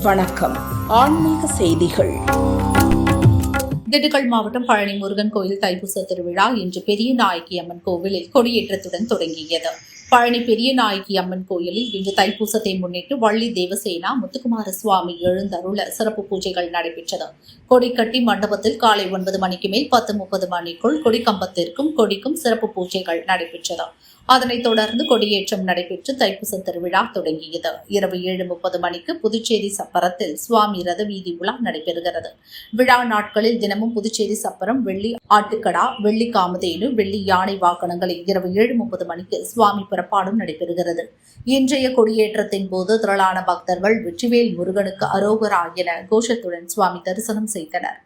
வணக்கம். ஆன்மீக செய்திகள். திண்டுக்கல் மாவட்டம் பழனி முருகன் கோயில் தைப்பூச திருவிழா இன்று பெரிய நாயகி அம்மன் கோவிலில் கொடியேற்றத்துடன் தொடங்கியது. பழனி பெரிய நாயகி அம்மன் கோயிலில் இன்று தைப்பூசத்தை முன்னிட்டு வள்ளி தேவசேனா முத்துக்குமார சுவாமி எழுந்தருள சிறப்பு பூஜைகள் நடைபெற்றது. கொடிக்கட்டி மண்டபத்தில் காலை 9 மணிக்கு மேல் 10:30 மணிக்குள் கொடிக்கம்பத்திற்கும் கொடிக்கும் சிறப்பு பூஜைகள் நடைபெற்றது. அதனைத் தொடர்ந்து கொடியேற்றம் நடைபெற்று தைப்பூச திருவிழா தொடங்கியது. இரவு 7:30 மணிக்கு புதுச்சேரி சப்பரத்தில் சுவாமி ரத வீதி உலா நடைபெறுகிறது. விழா நாட்களில் தினமும் புதுச்சேரி சப்பரம், வெள்ளி ஆட்டுக்கடா, வெள்ளி காமதேனு, வெள்ளி யானை வாகனங்களில் இரவு 7:30 மணிக்கு சுவாமி புறப்பாடும் நடைபெறுகிறது. இன்றைய கொடியேற்றத்தின் போது திரளான பக்தர்கள் வெற்றிவேல் முருகனுக்கு அரோகரா என கோஷத்துடன் சுவாமி தரிசனம் செய்தனர்.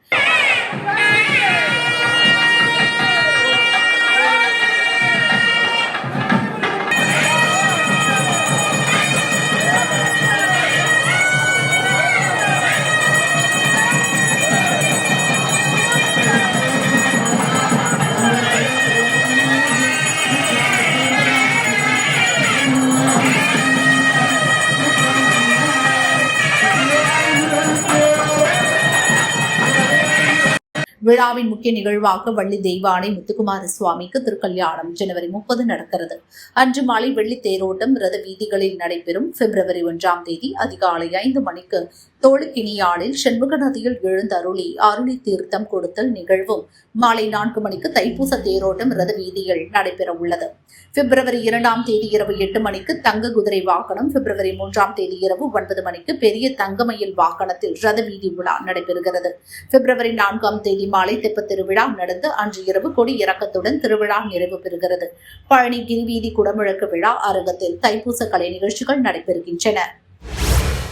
விழாவின் முக்கிய நிகழ்வாக வள்ளி தெய்வானை முத்துக்குமார சுவாமிக்கு திருக்கல்யாணம் ஜனவரி 30 நடக்கிறது. அன்று மாலை வெள்ளி தேரோட்டம் ரத வீதிகளில் நடைபெறும். பிப்ரவரி 1ஆம் தேதி அதிகாலை 5 மணிக்கு தோளுக்கினியாளில் சண்முக நதியில் எழுந்தருளி அருளி தீர்த்தம் கொடுத்தல் நிகழ்வும் மாலை 4 மணிக்கு தைப்பூச தேரோட்டம் ரத வீதியில் நடைபெற உள்ளது. பிப்ரவரி 2ஆம் தேதி இரவு 8 மணிக்கு தங்க குதிரை வாகனம், பிப்ரவரி 3ஆம் தேதி இரவு 9 மணிக்கு பெரிய தங்கமயில் வாகனத்தில் ரத வீதி உலா நடைபெறுகிறது. பிப்ரவரி 4ஆம் தேதி மாலை தெப்ப திருவிழா நடந்து அன்று இரவு கொடி இறக்கத்துடன் திருவிழா நிறைவு பெறுகிறது. பழனி கிரிவீதி குடமுழக்கு விழா அரங்கத்தில் தைப்பூச கலை நிகழ்ச்சிகள் நடைபெறுகின்றன.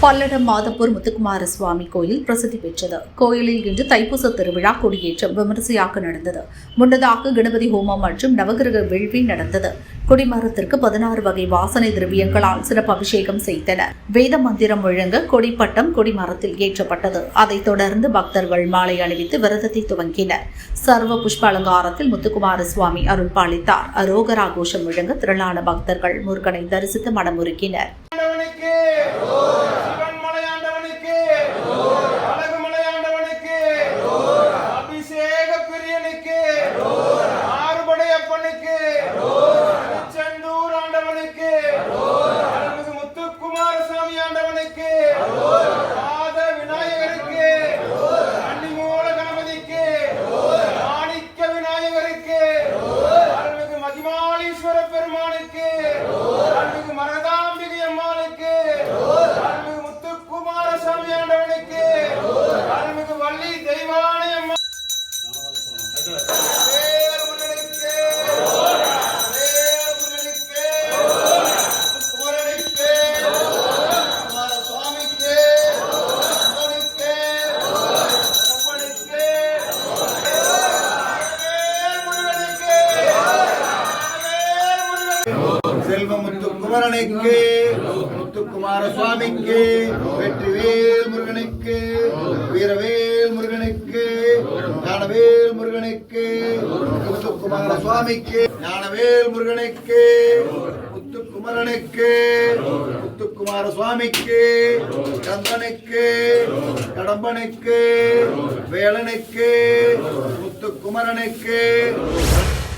பல்லடம் மாதப்பூர் முத்துக்குமார சுவாமி கோயில் பிரசித்தி பெற்றது. கோயிலில் இன்று தைப்பூச திருவிழா கொடியேற்றம் விமரிசையாக நடந்தது. முன்னதாக கணபதி ஹோமம் மற்றும் நவகிரக வேள்வி நடந்தது. கொடிமரத்திற்கு 16 வகை வாசனை திரவியங்களால் சிறப்பு அபிஷேகம் செய்தனர். வேத மந்திரம் முழங்க கொடிப்பட்டம் கொடிமரத்தில் ஏற்றப்பட்டது. அதைத் தொடர்ந்து பக்தர்கள் மாலை அணிவித்து விரதத்தை துவங்கினர். சர்வ புஷ்ப அலங்காரத்தில் முத்துக்குமார சுவாமி அருள் பாலித்தார். அரோகரா கோஷம் முழங்க திரளான பக்தர்கள் முருகனை தரிசித்து மனமுருக்கினர். செல்வ முத்துக்குமரனுக்கு, முத்துக்குமார சுவாமிக்கு, வெற்றிவேல் முருகனுக்கு, வீரவேல் முருகனுக்கு, ஞானவேல் முருகனுக்கு, முத்துக்குமார சுவாமிக்கு, ஞானவேல் முருகனுக்கு, முத்துக்குமரனுக்கு, முத்துக்குமார சுவாமிக்கு, கந்தனுக்கு, கடம்பனுக்கு, வேலனுக்கு, முத்துக்குமரனுக்கு.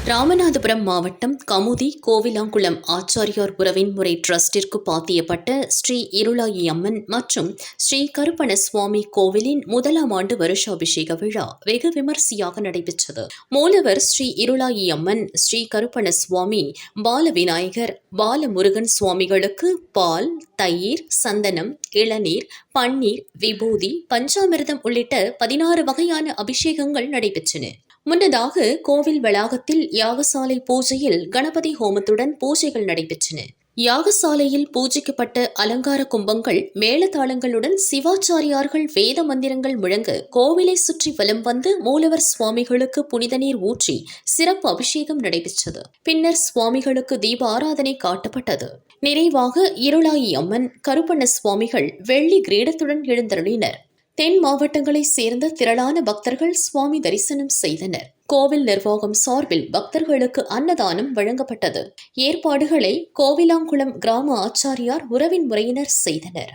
ராமநாதபுரம் மாவட்டம் கமுதி கோவிலாங்குளம் ஆச்சாரியார் உறவின் முறை டிரஸ்டிற்கு பாத்தியப்பட்ட ஸ்ரீ இருளாயி அம்மன் மற்றும் ஸ்ரீ கருப்பண சுவாமி கோவிலின் 1ஆம் ஆண்டு வருஷாபிஷேக விழா வெகு விமரிசையாக நடைபெற்றது. மூலவர் ஸ்ரீ இருளாயி அம்மன், ஸ்ரீ கருப்பண சுவாமி, பால விநாயகர், பாலமுருகன் சுவாமிகளுக்கு பால், தயிர், சந்தனம், இளநீர், பன்னீர், விபூதி, பஞ்சாமிர்தம் உள்ளிட்ட 16 வகையான அபிஷேகங்கள் நடைபெற்றன. முன்னதாக கோவில் வளாகத்தில் யாகசாலை பூஜையில் கணபதி ஹோமத்துடன் பூஜைகள் நடைபெற்றன. யாகசாலையில் பூஜிக்கப்பட்ட அலங்கார கும்பங்கள் மேளதாளங்களுடன் சிவாச்சாரியார்கள் வேத மந்திரங்கள் முழங்க கோவிலை சுற்றி வலம் வந்து மூலவர் சுவாமிகளுக்கு புனித நீர் ஊற்றி சிறப்பு அபிஷேகம் நடைபெற்றது. பின்னர் சுவாமிகளுக்கு தீப ஆராதனை காட்டப்பட்டது. நிறைவாக இருளாயி அம்மன், கருப்பண்ண சுவாமிகள் வெள்ளி கிரீடத்துடன் எழுந்தருளினர். தென் மாவட்டங்களைச் சேர்ந்த திரளான பக்தர்கள் சுவாமி தரிசனம் செய்தனர். கோவில் நிர்வாகம் சார்பில் பக்தர்களுக்கு அன்னதானம் வழங்கப்பட்டது. ஏற்பாடுகளை கோவிலாங்குளம் கிராம ஆச்சாரியார் உறவின் முறையினர் செய்தனர்.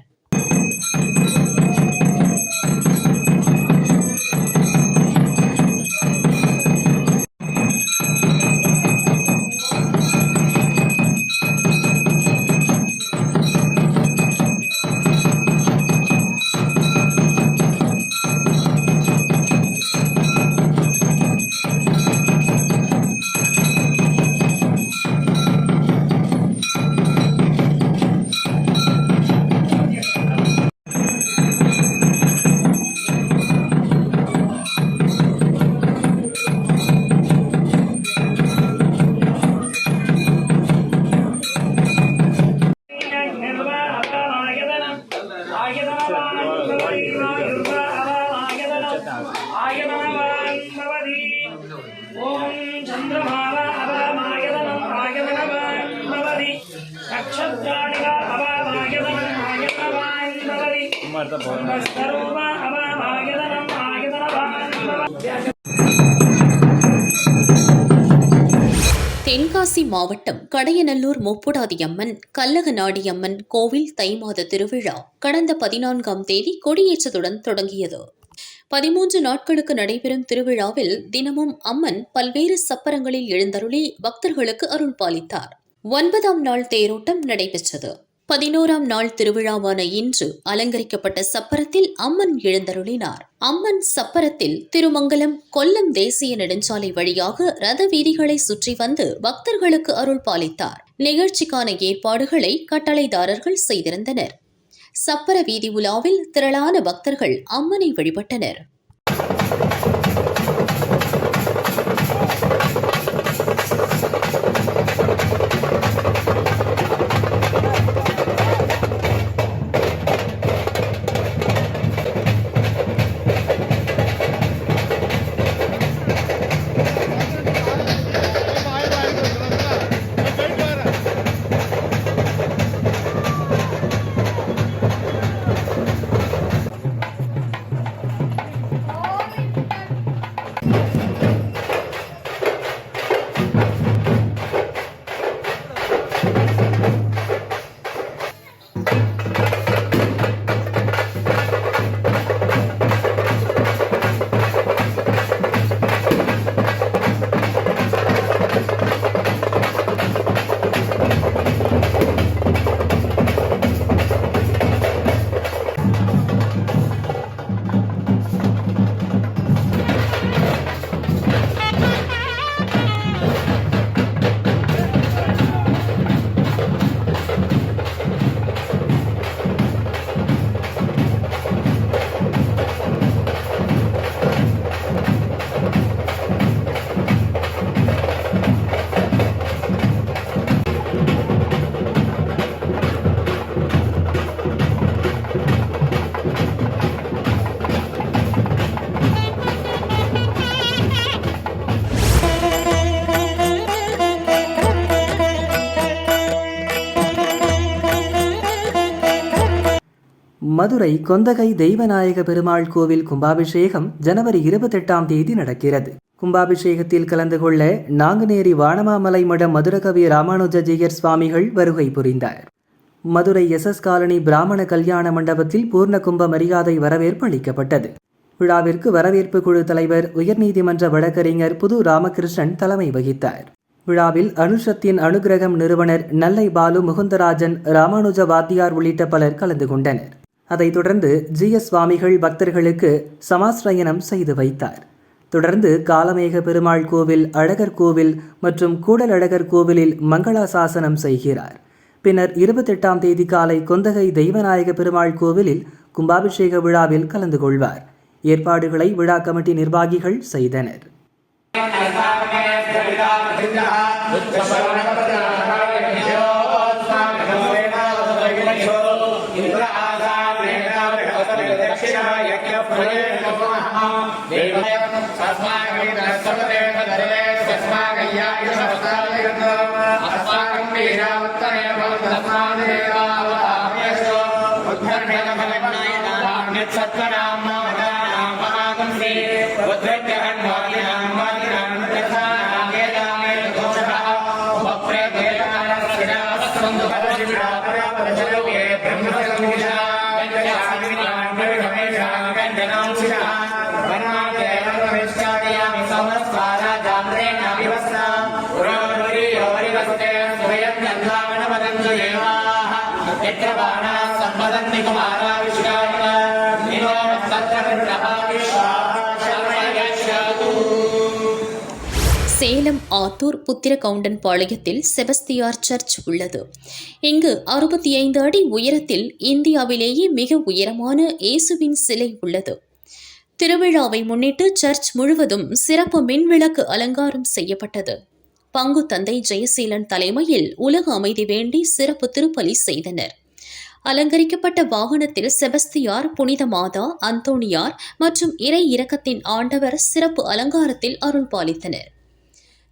தென்காசி மாவட்டம் கடையநல்லூர் முப்புடாதியம்மன் கல்லகநாடியம்மன் கோவில் தை மாத திருவிழா கடந்த 14ஆம் தேதி கொடியேற்றத்துடன் தொடங்கியது. 13 நாட்களுக்கு நடைபெறும் திருவிழாவில் தினமும் அம்மன் பல்வேறு சப்பரங்களில் எழுந்தருளி பக்தர்களுக்கு அருள் பாலித்தார். 9ஆம் நாள் தேரோட்டம் நடைபெற்றது. 11ஆம் நாள் திருவிழாவான இன்று அலங்கரிக்கப்பட்ட சப்பரத்தில் அம்மன் எழுந்தருளினார். அம்மன் சப்பரத்தில் திருமங்கலம் கொல்லம் தேசிய நெடுஞ்சாலை வழியாக ரத வீதிகளை சுற்றி வந்து பக்தர்களுக்கு அருள் பாலித்தார். நிகழ்ச்சிக்கான ஏற்பாடுகளை கட்டளைதாரர்கள் செய்திருந்தனர். சப்பர வீதி உலாவில் திரளான பக்தர்கள் அம்மனை வழிபட்டனர். மதுரை கொந்தகை தெய்வநாயக பெருமாள் கோவில் கும்பாபிஷேகம் ஜனவரி 28ஆம் தேதி நடக்கிறது. கும்பாபிஷேகத்தில் கலந்து கொள்ள நாங்குநேரி வானமாமலை மடம் மதுரகவி ராமானுஜஜியர் சுவாமிகள் வருகை புரிந்தார். மதுரை SS காலனி பிராமண கல்யாண மண்டபத்தில் பூர்ண கும்ப மரியாதை வரவேற்பு அளிக்கப்பட்டது. விழாவிற்கு வரவேற்பு குழு தலைவர் உயர்நீதிமன்ற வழக்கறிஞர் புது ராமகிருஷ்ணன் தலைமை வகித்தார். விழாவில் அனுஷத்தின் அனுகிரகம் நிறுவனர் நல்லை பாலு முகுந்தராஜன் ராமானுஜ வாத்தியார் உள்ளிட்ட பலர் கலந்து கொண்டனர். அதைத் தொடர்ந்து GS சுவாமிகள் பக்தர்களுக்கு சமாஸ்ரயனம் செய்து வைத்தார். தொடர்ந்து காலமேக பெருமாள் கோவில், அழகர் கோவில் மற்றும் கூடலழகர் கோவிலில் மங்களாசாசனம் செய்கிறார். பின்னர் 28ஆம் தேதி காலை கொந்தகை தெய்வநாயக பெருமாள் கோவிலில் கும்பாபிஷேக விழாவில் கலந்து கொள்வார். ஏற்பாடுகளை விழா கமிட்டி நிர்வாகிகள் செய்தனர். சேலம் ஆத்தூர் புத்திரகவுண்டன் பாளையத்தில் செபஸ்தியார் சர்ச் உள்ளது. இங்கு 65 அடி உயரத்தில் இந்தியாவிலேயே மிக உயரமான இயேசுவின் சிலை உள்ளது. திருவிழாவை முன்னிட்டு சர்ச் முழுவதும் சிறப்பு மின்விளக்கு அலங்காரம் செய்யப்பட்டது. பங்கு தந்தை ஜெயசீலன் தலைமையில் உலக அமைதி வேண்டி சிறப்பு திருப்பலி செய்தனர். அலங்கரிக்கப்பட்ட வாகனத்தில் செபஸ்தியார், புனித மாதா, அந்தோணியார் மற்றும் இறை இரக்கத்தின் ஆண்டவர் சிறப்பு அலங்காரத்தில் அருள் பாலித்தனர்.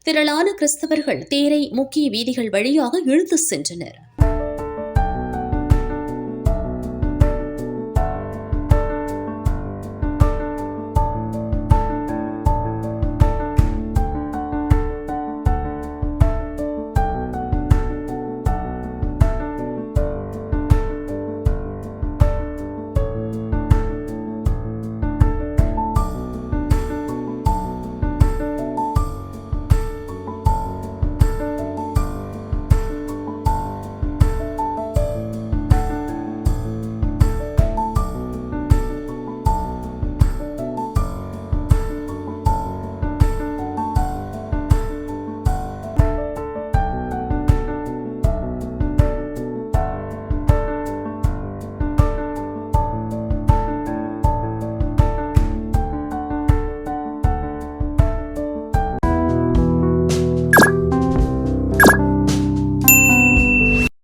திரளான கிறிஸ்தவர்கள் தேரை முக்கிய வீதிகள் வழியாக இழுத்து சென்றனர்.